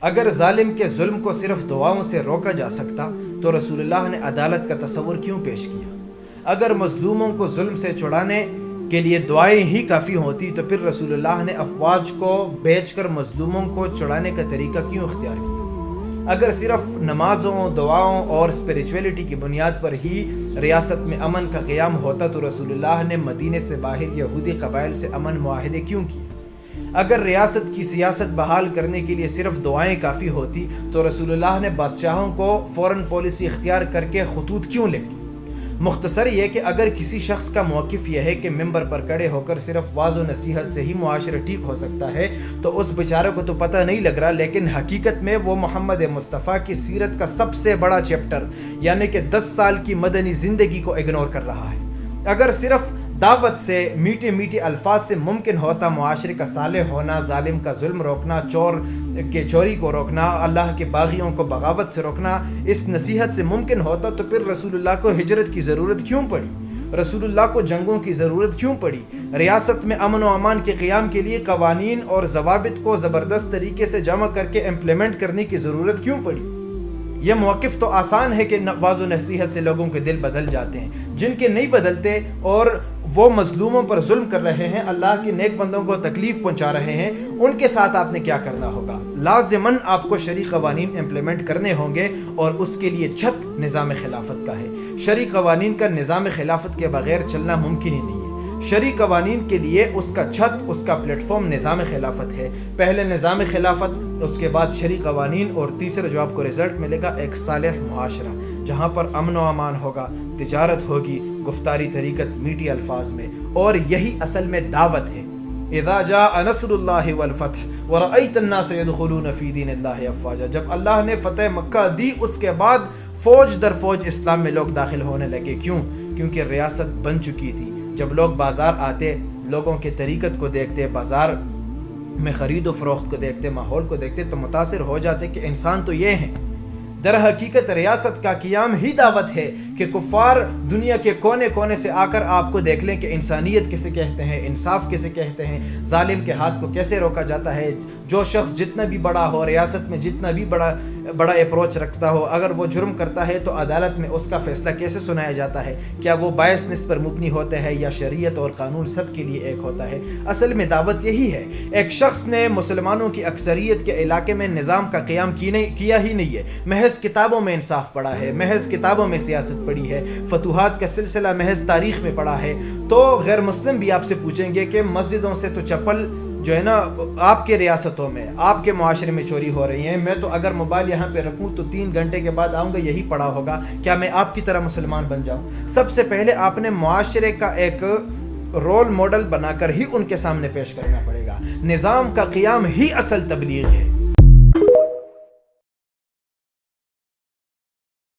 اگر ظالم کے ظلم کو صرف دعاؤں سے روکا جا سکتا تو رسول اللہ نے عدالت کا تصور کیوں پیش کیا؟ اگر مظلوموں کو ظلم سے چھڑانے کے لیے دعائیں ہی کافی ہوتی تو پھر رسول اللہ نے افواج کو بیچ کر مظلوموں کو چھڑانے کا طریقہ کیوں اختیار کیا؟ اگر صرف نمازوں، دعاؤں اور اسپریچویلٹی کی بنیاد پر ہی ریاست میں امن کا قیام ہوتا تو رسول اللہ نے مدینے سے باہر یہودی قبائل سے امن معاہدے کیوں کیے؟ اگر ریاست کی سیاست بحال کرنے کے لیے صرف دعائیں کافی ہوتی تو رسول اللہ نے بادشاہوں کو فورن پالیسی اختیار کر کے خطوط کیوں لکھی؟ مختصر یہ کہ اگر کسی شخص کا موقف یہ ہے کہ ممبر پر کھڑے ہو کر صرف واعظ و نصیحت سے ہی معاشرہ ٹھیک ہو سکتا ہے تو اس بیچارے کو تو پتہ نہیں لگ رہا، لیکن حقیقت میں وہ محمد مصطفیٰ کی سیرت کا سب سے بڑا چیپٹر یعنی کہ 10 سال کی مدنی زندگی کو اگنور کر رہا ہے۔ اگر صرف دعوت سے، میٹھے میٹھے الفاظ سے ممکن ہوتا معاشرے کا صالح ہونا، ظالم کا ظلم روکنا، چور کے چوری کو روکنا، اللہ کے باغیوں کو بغاوت سے روکنا، اس نصیحت سے ممکن ہوتا تو پھر رسول اللہ کو ہجرت کی ضرورت کیوں پڑی؟ رسول اللہ کو جنگوں کی ضرورت کیوں پڑی؟ ریاست میں امن و امان کے قیام کے لیے قوانین اور ضوابط کو زبردست طریقے سے جمع کر کے امپلیمنٹ کرنے کی ضرورت کیوں پڑی؟ یہ موقف تو آسان ہے کہ واعظ و نصیحت سے لوگوں کے دل بدل جاتے ہیں، جن کے نہیں بدلتے اور وہ مظلوموں پر ظلم کر رہے ہیں، اللہ کے نیک بندوں کو تکلیف پہنچا رہے ہیں، ان کے ساتھ آپ نے کیا کرنا ہوگا؟ لازماً آپ کو شرعی قوانین امپلیمنٹ کرنے ہوں گے اور اس کے لیے چھت نظام خلافت کا ہے۔ شرعی قوانین کا نظام خلافت کے بغیر چلنا ممکن ہی نہیں ہے۔ شرعی قوانین کے لیے اس کا چھت، اس کا پلیٹ فارم نظام خلافت ہے۔ پہلے نظام خلافت، اس کے بعد شرعی قوانین، اور تیسرا جو آپ کو رزلٹ ملے گا ایک صالح معاشرہ جہاں پر امن و امان ہوگا، تجارت ہوگی، گفتاری طریقت میٹھی الفاظ میں، اور یہی اصل میں دعوت ہے۔ اذا جاء نصر اللہ والفتح ورأیت الناس يدخلون فی دین اللہ افواجا، جب اللہ نے فتح مکہ دی اس کے بعد فوج در فوج اسلام میں لوگ داخل ہونے لگے۔ کیوں؟ کیونکہ ریاست بن چکی تھی۔ جب لوگ بازار آتے، لوگوں کے طریقت کو دیکھتے، بازار میں خرید و فروخت کو دیکھتے، ماحول کو دیکھتے تو متاثر ہو جاتے کہ انسان تو یہ ہیں۔ در حقیقت ریاست کا قیام ہی دعوت ہے کہ کفار دنیا کے کونے کونے سے آ کر آپ کو دیکھ لیں کہ انسانیت کسے کہتے ہیں، انصاف کسے کہتے ہیں، ظالم کے ہاتھ کو کیسے روکا جاتا ہے۔ جو شخص جتنا بھی بڑا ہو، ریاست میں جتنا بھی بڑا اپروچ رکھتا ہو، اگر وہ جرم کرتا ہے تو عدالت میں اس کا فیصلہ کیسے سنایا جاتا ہے؟ کیا وہ باعث نس پر مبنی ہوتے ہیں یا شریعت اور قانون سب کے لیے ایک ہوتا ہے؟ اصل میں دعوت یہی ہے۔ ایک شخص نے مسلمانوں کی اکثریت کے علاقے میں نظام کا قیام کیا ہی نہیں ہے، محض کتابوں میں انصاف پڑھا ہے، محض کتابوں میں سیاست پڑھی ہے، فتوحات کا سلسلہ محض تاریخ میں پڑھا ہے، تو غیر مسلم بھی آپ سے پوچھیں گے کہ مسجدوں سے تو چپل جو ہے نا آپ کے ریاستوں میں، آپ کے معاشرے میں چوری ہو رہی ہیں، میں تو اگر موبائل یہاں پہ رکھوں تو 3 گھنٹے کے بعد آؤں گا یہی پڑا ہوگا، کیا میں آپ کی طرح مسلمان بن جاؤں؟ سب سے پہلے آپ نے معاشرے کا ایک رول ماڈل بنا کر ہی ان کے سامنے پیش کرنا پڑے گا۔ نظام کا قیام ہی اصل تبلیغ ہے۔